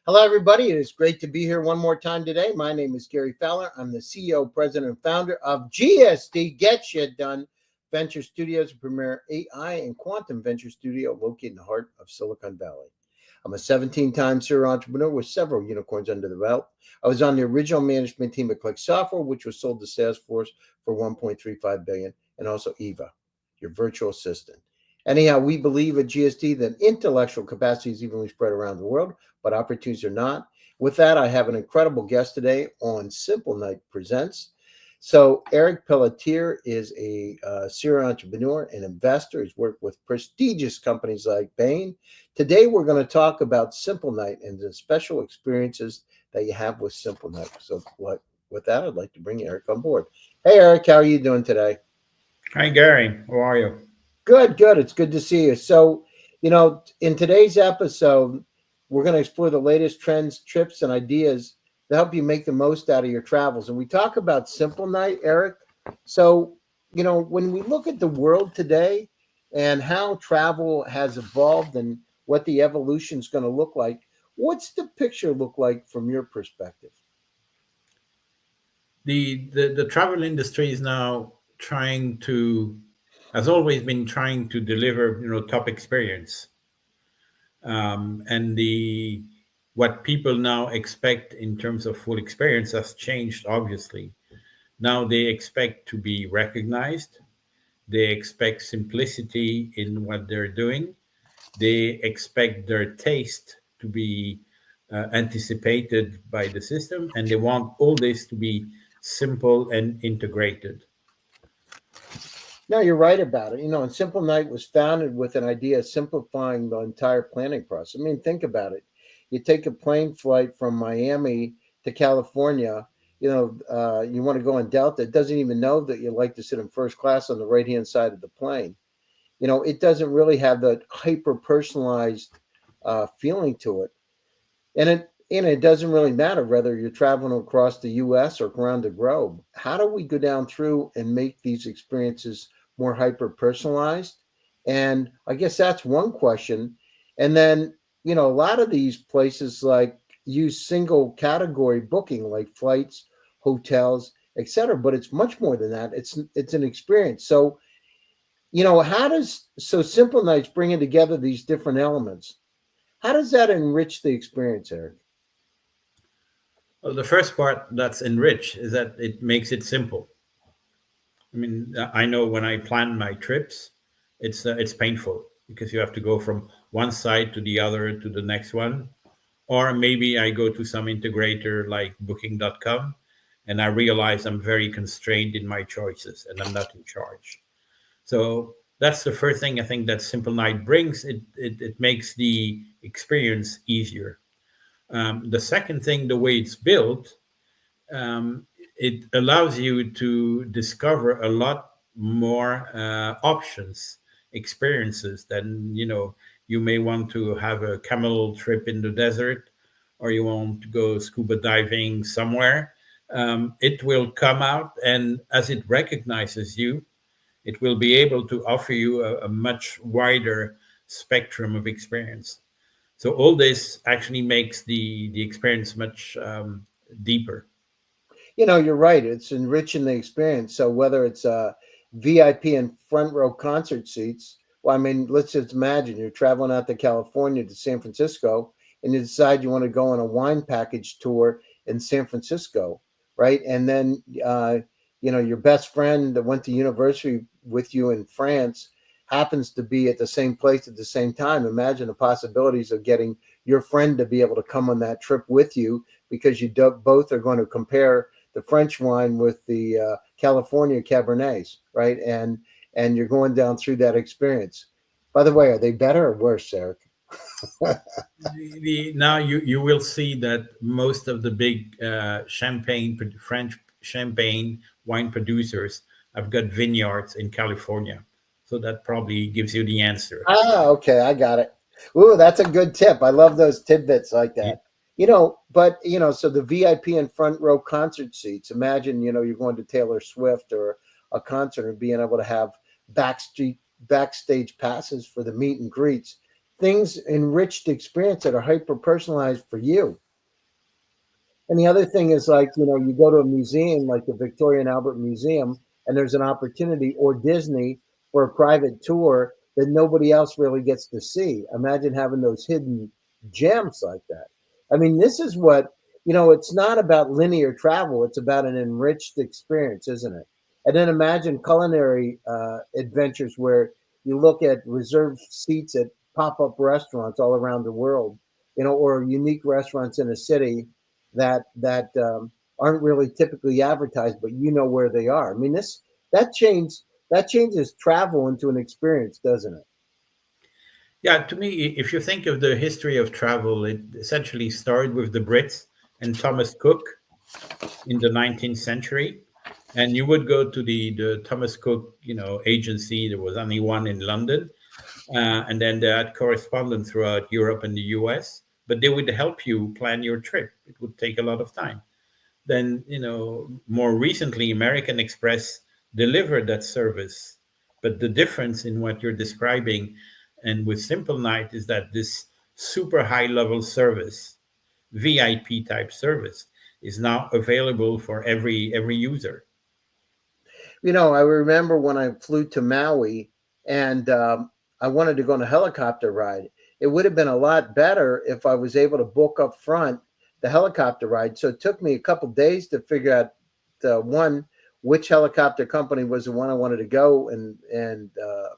Hello, everybody. It is great to be here one more time today. My name is Gary Fowler. I'm the CEO, president, and founder of GSD Get Shit Done Venture Studios, a premier AI and quantum venture studio located in the heart of Silicon Valley. I'm a 17-time serial entrepreneur with several unicorns under the belt. I was on the original management team at Click Software, which was sold to Salesforce for $1.35 billion, and also Eva, your virtual assistant. Anyhow, we believe at GSD that intellectual capacity is evenly spread around the world, but opportunities are not. With that, I have an incredible guest today on Simplenight.AI Presents. So Eric Pelletier is a serial entrepreneur and investor. He's worked with prestigious companies like Bain. Today, we're going to talk about Simplenight and the special experiences that you have with Simplenight. So with that, I'd like to bring Eric on board. Hey, Eric, how are you doing today? Hi, Gary. How are you? Good, good. It's good to see you. So, in today's episode, we're going to explore the latest trends, trips, and ideas to help you make the most out of your travels. And we talk about Simple Night, Eric. So, when we look at the world today and how travel has evolved and what the evolution is going to look like, what's the picture look like from your perspective? The travel industry is now trying to, has always been trying to deliver, top experience. And the what people now expect in terms of full experience has changed, obviously. Now they expect to be recognized. They expect simplicity in what they're doing. They expect their taste to be anticipated by the system, and they want all this to be simple and integrated. No, you're right about it. And Simple Night was founded with an idea of simplifying the entire planning process. I mean, think about it. You take a plane flight from Miami to California. You want to go on Delta. It doesn't even know that you like to sit in first class on the right hand side of the plane. It doesn't really have that hyper personalized feeling to it, and it doesn't really matter whether you're traveling across the U.S. or around the globe. How do we go down through and make these experiences more hyper personalized? And I guess that's one question. And then, a lot of these places like use single category booking, like flights, hotels, etc. But it's much more than that. It's an experience. So, Simple Nights bringing together these different elements? How does that enrich the experience, Eric? Well, the first part that's enriched is that it makes it simple. I mean, I know when I plan my trips, it's painful because you have to go from one side to the other to the next one, or maybe I go to some integrator like Booking.com, and I realize I'm very constrained in my choices and I'm not in charge. So that's the first thing I think that Simple Night brings. It makes the experience easier. The second thing, the way it's built, um, it allows you to discover a lot more options, experiences than you may want to have a camel trip in the desert, or you want to go scuba diving somewhere. It will come out, and as it recognizes you, it will be able to offer you a much wider spectrum of experience. So all this actually makes the experience much deeper. You're right. It's enriching the experience. So whether it's VIP and front row concert seats, well, I mean, let's just imagine you're traveling out to California to San Francisco, and you decide you want to go on a wine package tour in San Francisco, right? And then your best friend that went to university with you in France happens to be at the same place at the same time. Imagine the possibilities of getting your friend to be able to come on that trip with you, because both are going to compare the French wine with the California Cabernets, right? And you're going down through that experience. By the way, are they better or worse, Eric? Now you will see that most of the big French champagne wine producers have got vineyards in California, so that probably gives you the answer. Okay, I got it. Ooh, that's a good tip. I love those tidbits like Yeah. that. So the VIP and front row concert seats. Imagine, you're going to Taylor Swift or a concert and being able to have backstage passes for the meet and greets. things enriched experience that are hyper personalized for you. And the other thing is, like, you go to a museum like the Victoria and Albert Museum, and there's an opportunity, or Disney, for a private tour that nobody else really gets to see. Imagine having those hidden gems like that. I mean, this is what, it's not about linear travel, it's about an enriched experience, isn't it? And then imagine culinary adventures where you look at reserved seats at pop up restaurants all around the world, or unique restaurants in a city that aren't really typically advertised, but where they are. I mean, that change that changes travel into an experience, doesn't it? Yeah, to me, if you think of the history of travel, it essentially started with the Brits and Thomas Cook in the 19th century. And you would go to the Thomas Cook, agency. There was only one in London, and then they had correspondents throughout Europe and the US. But they would help you plan your trip. It would take a lot of time. Then, more recently, American Express delivered that service. But the difference in what you're describing and with Simple Night is that this super high level service, VIP type service, is now available for every user. I remember when I flew to Maui, and I wanted to go on a helicopter ride. It would have been a lot better if I was able to book up front the helicopter ride. So it took me a couple days to figure out one, which helicopter company was the one I wanted to go and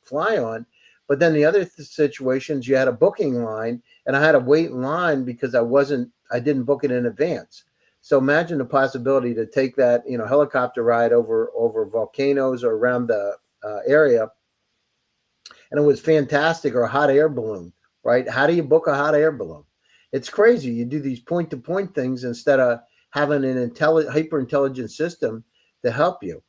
fly on. But then the other situations, you had a booking line, and I had to wait in line because I didn't book it in advance. So imagine the possibility to take that, helicopter ride over volcanoes or around the area, and it was fantastic. Or a hot air balloon, right? How do you book a hot air balloon? It's crazy. You do these point to point things instead of having an hyper intelligent system to help you.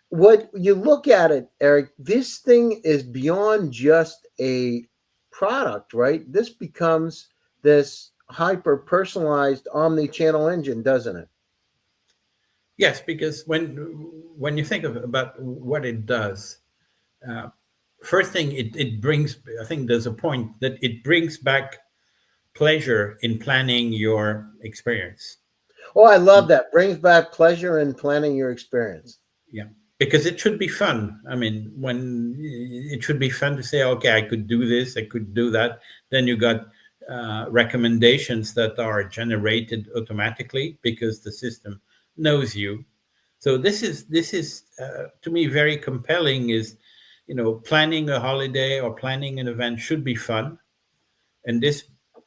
What you look at it, Eric, this thing is beyond just a product, right? This becomes this hyper personalized omni-channel engine, doesn't it? Yes, because when you think about what it does, uh, first thing it brings, I think there's a point that it brings back pleasure in planning your experience. Oh, I love that. Brings back pleasure in planning your experience. Yeah, because it should be fun. I mean, when it should be fun to say, okay, I could do this, I could do that. Then you got recommendations that are generated automatically because the system knows you. So this is to me very compelling. Is planning a holiday or planning an event should be fun, and this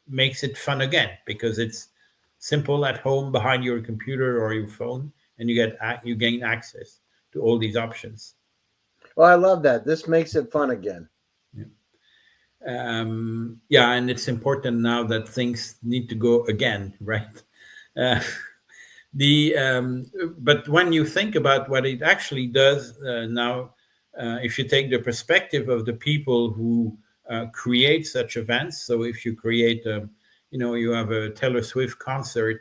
makes it fun again because it's simple at home behind your computer or your phone, and you gain access to all these options. Oh, I love that. This makes it fun again. Yeah. Yeah, and it's important now that things need to go again, right? Uh, the But when you think about what it actually does now, if you take the perspective of the people who create such events, so if you create you have a Taylor Swift concert,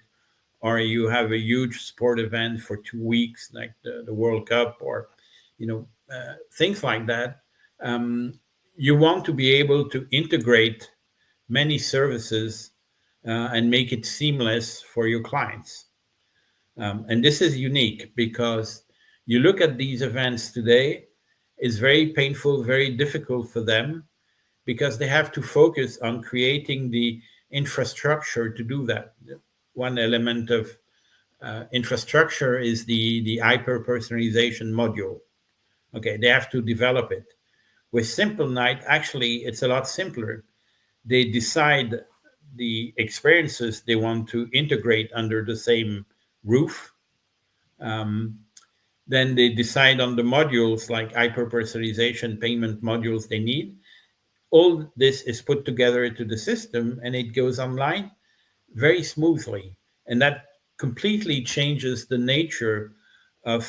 or you have a huge sport event for 2 weeks like the World Cup, or things like that, um, you want to be able to integrate many services and make it seamless for your clients. And this is unique because you look at these events today, it's very painful, very difficult for them because they have to focus on creating the infrastructure to do that. One element of infrastructure is the hyper personalization module. Okay, they have to develop it. With Simple Night, actually, it's a lot simpler. They decide the experiences they want to integrate under the same roof. Um, then they decide on the modules like hyper personalization payment modules they need. All this is put together into the system and it goes online very smoothly. And that completely changes the nature of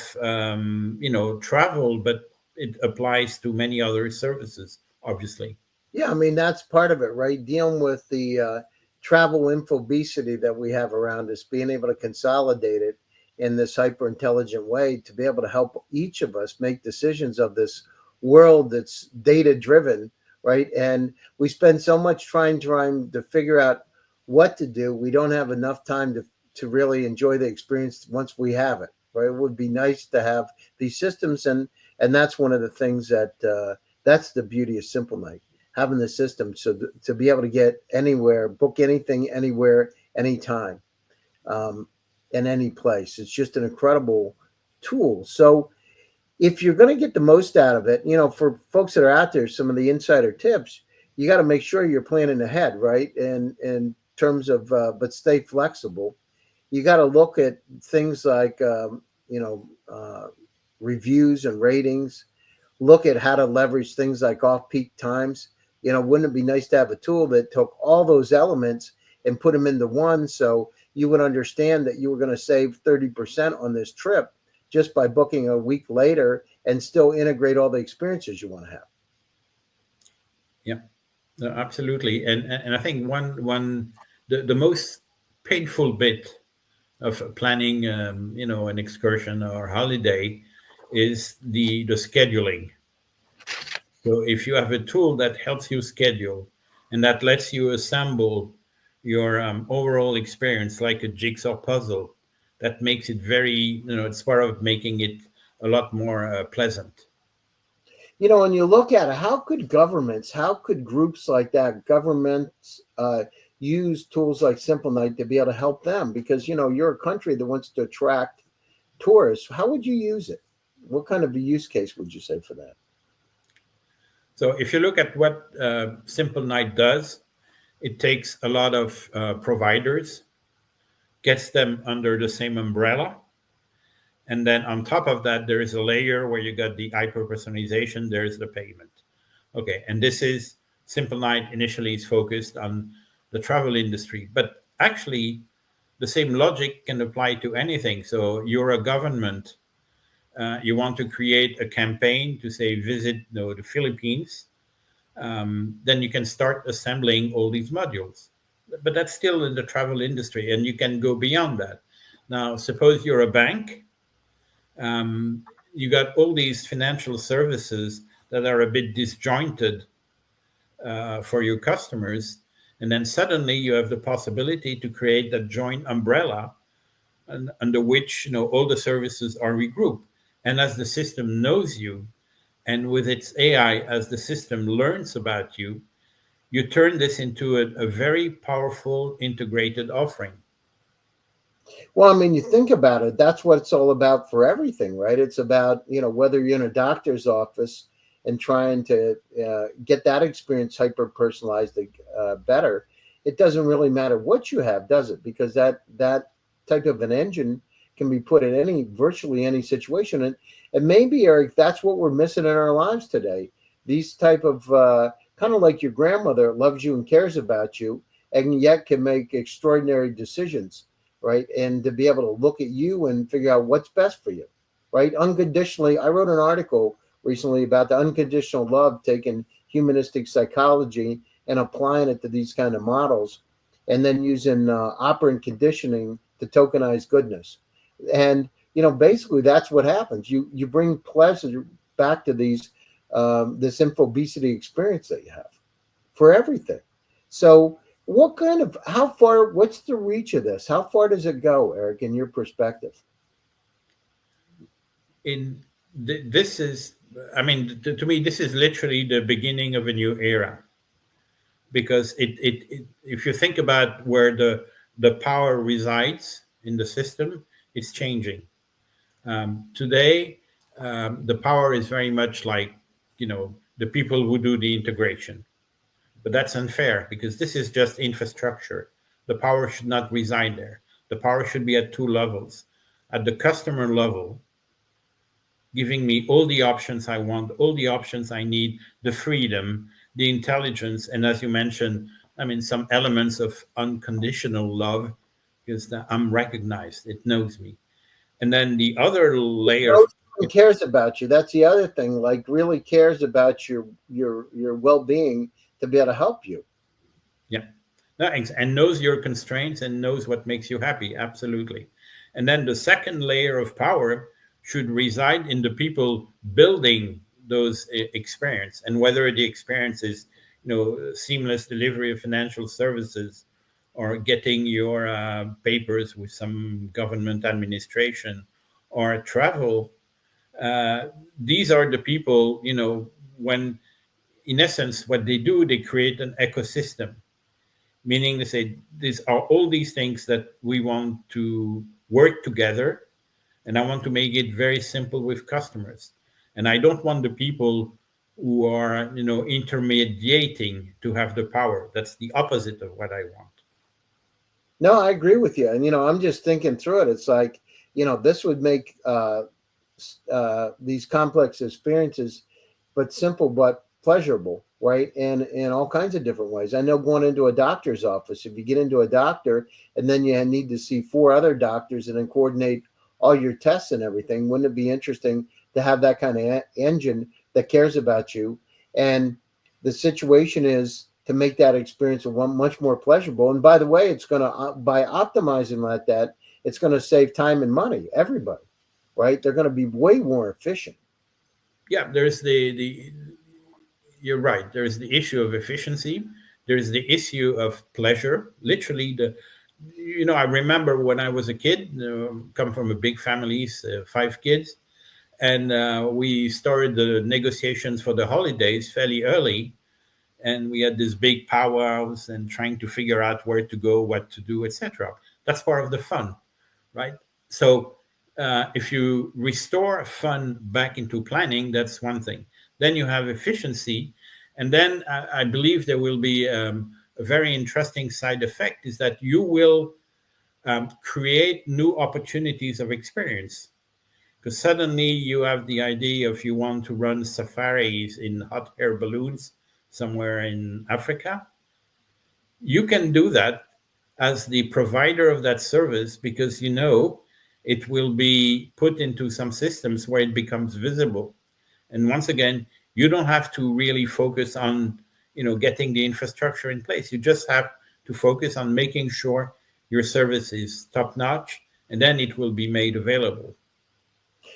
travel, but it applies to many other services, obviously. Yeah, I mean that's part of it, right? Dealing with the travel infobesity that we have around us, being able to consolidate it in this hyper intelligent way to be able to help each of us make decisions of this world that's data driven, right? And we spend so much trying to figure out what to do. We don't have enough time to really enjoy the experience once we have it, right? It would be nice to have these systems, and that's one of the things that that's the beauty of Simple Night, having the system so to be able to get anywhere, book anything, anywhere, anytime, um, in any place. It's just an incredible tool. So if you're going to get the most out of it, for folks that are out there, some of the insider tips, you got to make sure you're planning ahead, right? And in terms of, but stay flexible. You got to look at things like, you know, uh, reviews and ratings. Look at how to leverage things like off-peak times. Wouldn't it be nice to have a tool that took all those elements and put them into one, so you would understand that you were going to save 30% on this trip just by booking a week later and still integrate all the experiences you want to have. Yeah, no, absolutely. And I think the most painful bit of planning, an excursion or holiday is the scheduling. So if you have a tool that helps you schedule and that lets you assemble your overall experience like a jigsaw puzzle, that makes it very, it's part of making it a lot more pleasant. When you look at it, how could groups like that, governments, use tools like Simple Night to be able to help them? Because, you're a country that wants to attract tourists. How would you use it? What kind of a use case would you say for that? So if you look at what Simple Night does, it takes a lot of providers, gets them under the same umbrella. And then on top of that, there is a layer where you got the hyper personalization, there's the payment. Okay, and this is Simple Night initially is focused on the travel industry, but actually the same logic can apply to anything. So you're a government, you want to create a campaign to say visit the Philippines, then you can start assembling all these modules. But that's still in the travel industry, and you can go beyond that. Now, suppose you're a bank, um, you got all these financial services that are a bit disjointed for your customers, and then suddenly you have the possibility to create that joint umbrella under which all the services are regrouped. And as the system knows you, and with its AI, as the system learns about you, you turn this into a very powerful integrated offering. Well, I mean, you think about it, that's what it's all about for everything, right? It's about, whether you're in a doctor's office and trying to get that experience hyper personalized better. It doesn't really matter what you have, does it? Because that type of an engine can be put in virtually any situation. And maybe, Eric, that's what we're missing in our lives today. These type of kind of like your grandmother loves you and cares about you, and yet can make extraordinary decisions, right? And to be able to look at you and figure out what's best for you, right? Unconditionally. I wrote an article recently about the unconditional love, taking humanistic psychology and applying it to these kind of models, and then using operant conditioning to tokenize goodness. And basically that's what happens. You bring pleasure back to this infobesity experience that you have for everything. So what's the reach of this? How far does it go, Eric, in your perspective? This is, I mean, to me, this is literally the beginning of a new era, because if you think about where the power resides in the system, it's changing. Today, the power is very much like, the people who do the integration. But that's unfair because this is just infrastructure. The power should not reside there. The power should be at two levels. At the customer level, giving me all the options I want, all the options I need, the freedom, the intelligence, and as you mentioned, I mean, some elements of unconditional love, because I'm recognized, it knows me. And then the other layer, Cares about you. That's the other thing. Like, really cares about your well-being to be able to help you. yeah, thanks, and knows your constraints and knows what makes you happy. Absolutely. And then the second layer of power should reside in the people building those experience, and whether the experience is seamless delivery of financial services, or getting your papers with some government administration, or travel. Uh, these are the people, when in essence what they do, they create an ecosystem, meaning they say these are all these things that we want to work together, and I want to make it very simple with customers. And I don't want the people who are, intermediating to have the power. That's the opposite of what I want. No, I agree with you. And I'm just thinking through it. It's like, this would make these complex experiences, but simple but pleasurable, right? And in all kinds of different ways. I know going into a doctor's office, if you get into a doctor and then you need to see four other doctors and then coordinate all your tests and everything, wouldn't it be interesting to have that kind of engine that cares about you? And the situation is to make that experience one much more pleasurable. And by the way, it's going to, by optimizing like that, it's going to save time and money, everybody, right? They're going to be way more efficient. Yeah, there's the you're right. There's the issue of efficiency. There's the issue of pleasure. Literally, I remember when I was a kid, come from a big family, 5 kids, and we started the negotiations for the holidays fairly early, and we had this big powwows and trying to figure out where to go, what to do, etc. That's part of the fun, right? So if you restore fun back into planning, that's one thing. Then you have efficiency, and then I believe there will be a very interesting side effect is that you will create new opportunities of experience, because suddenly you have the idea if you want to run safaris in hot air balloons somewhere in Africa, you can do that as the provider of that service, because it will be put into some systems where it becomes visible. And once again, you don't have to really focus on getting the infrastructure in place. You just have to focus on making sure your service is top notch, and then it will be made available.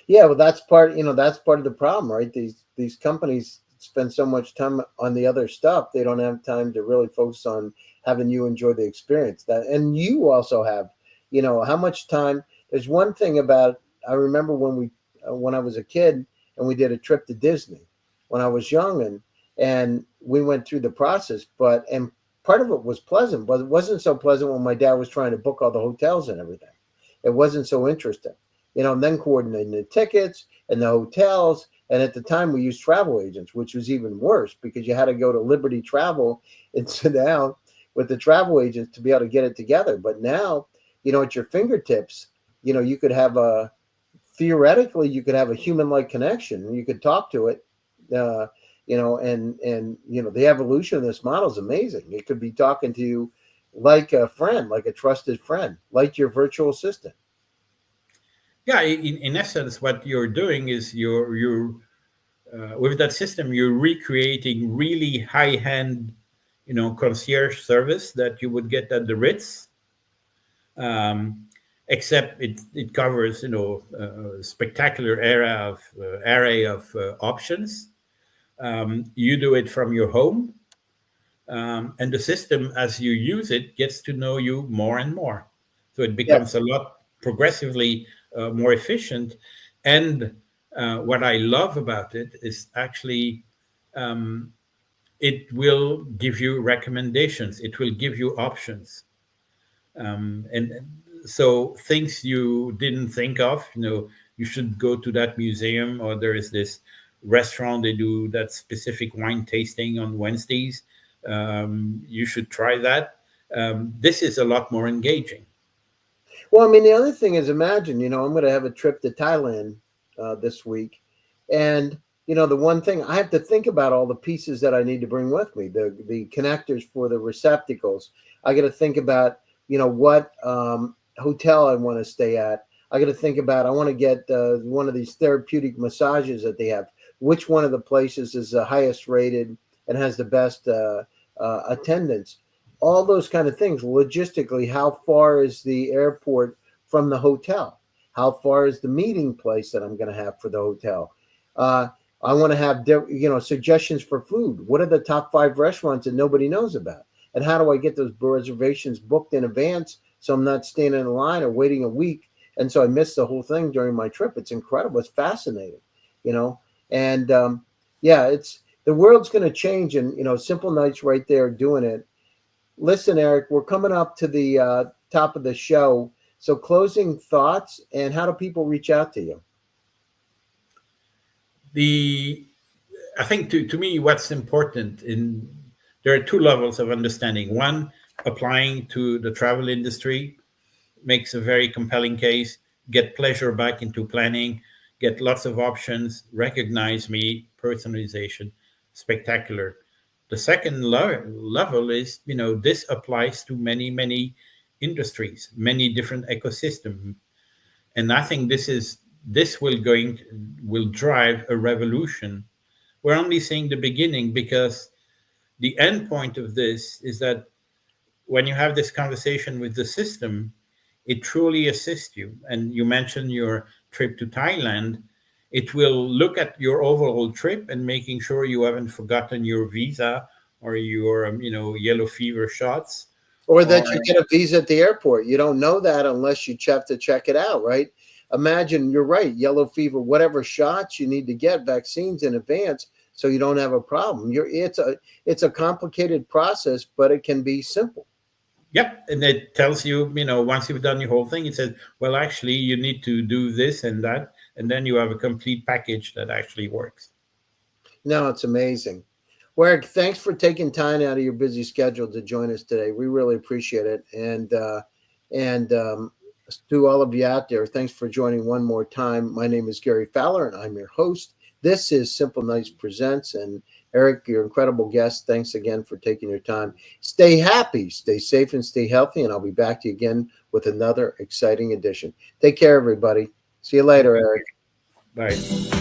Yeah, well, that's part of the problem, right? These companies spend so much time on the other stuff, they don't have time to really focus on having you enjoy the experience. That, and you also have, how much time. There's one thing about, I remember when I was a kid and we did a trip to Disney when I was young, and we went through the process, and part of it was pleasant, but it wasn't so pleasant when my dad was trying to book all the hotels and everything. It wasn't so interesting, and then coordinating the tickets and the hotels. And at the time, we used travel agents, which was even worse because you had to go to Liberty Travel and sit down with the travel agents to be able to get it together. But now, at your fingertips, you could have theoretically, you could have a human-like connection. You could talk to it, uh, the evolution of this model is amazing. It could be talking to you like a friend, like a trusted friend, like your virtual assistant. Yeah, in essence, what you're doing is you're with that system, you're recreating really high-end, concierge service that you would get at the Ritz, um, except it covers, a spectacular array of options. You do it from your home, and the system, as you use it, gets to know you more and more. So it Yeah. becomes a lot progressively more efficient. And what I love about it is actually um, it will give you recommendations, it will give you options. And so things you didn't think of, you should go to that museum, or there is this restaurant, they do that specific wine tasting on Wednesdays. You should try that. This is a lot more engaging. Well, I mean, the other thing is, imagine, I'm going to have a trip to Thailand this week, and the one thing I have to think about all the pieces that I need to bring with me, the connectors for the receptacles. I got to think about, what hotel I want to stay at. I got to think about, I want to get one of these therapeutic massages that they have. Which one of the places is the highest rated and has the best attendance? All those kind of things. Logistically, how far is the airport from the hotel? How far is the meeting place that I'm going to have for the hotel? I want to have, suggestions for food. What are the top 5 restaurants that nobody knows about? And how do I get those reservations booked in advance so I'm not standing in line or waiting a week? And so I missed the whole thing during my trip. It's incredible. It's fascinating, you know. And yeah, it's the world's going to change. And, Simple Night's right there doing it. Listen, Eric, we're coming up to the top of the show. So closing thoughts, and how do people reach out to you? The I think to me, what's important in there are two levels of understanding. One, applying to the travel industry makes a very compelling case. Get pleasure back into planning. Get lots of options. Recognize me. Personalization. Spectacular. The second level is, this applies to many industries, many different ecosystems, and I think this will drive a revolution. We're only seeing the beginning, because the end point of this is that when you have this conversation with the system, it truly assists you. And you mentioned your trip to Thailand. It will look at your overall trip and making sure you haven't forgotten your visa or your yellow fever shots. Or Or that you get a visa at the airport. You don't know that unless you have to check it out, right? Imagine, you're right, yellow fever, whatever shots you need to get, vaccines in advance, so you don't have a problem. It's a complicated process, but it can be simple. yep, and it tells you, once you've done your whole thing, it says, well, actually, you need to do this and that, and then you have a complete package that actually works. No, it's amazing. Well, Eric, thanks for taking time out of your busy schedule to join us today. We really appreciate it. And to all of you out there, thanks for joining one more time. My name is Gary Fowler, and I'm your host. This is Simple Nights Presents. And Eric, your incredible guest, thanks again for taking your time. Stay happy, stay safe, and stay healthy. And I'll be back to you again with another exciting edition. Take care, everybody. See you later, Eric. Bye.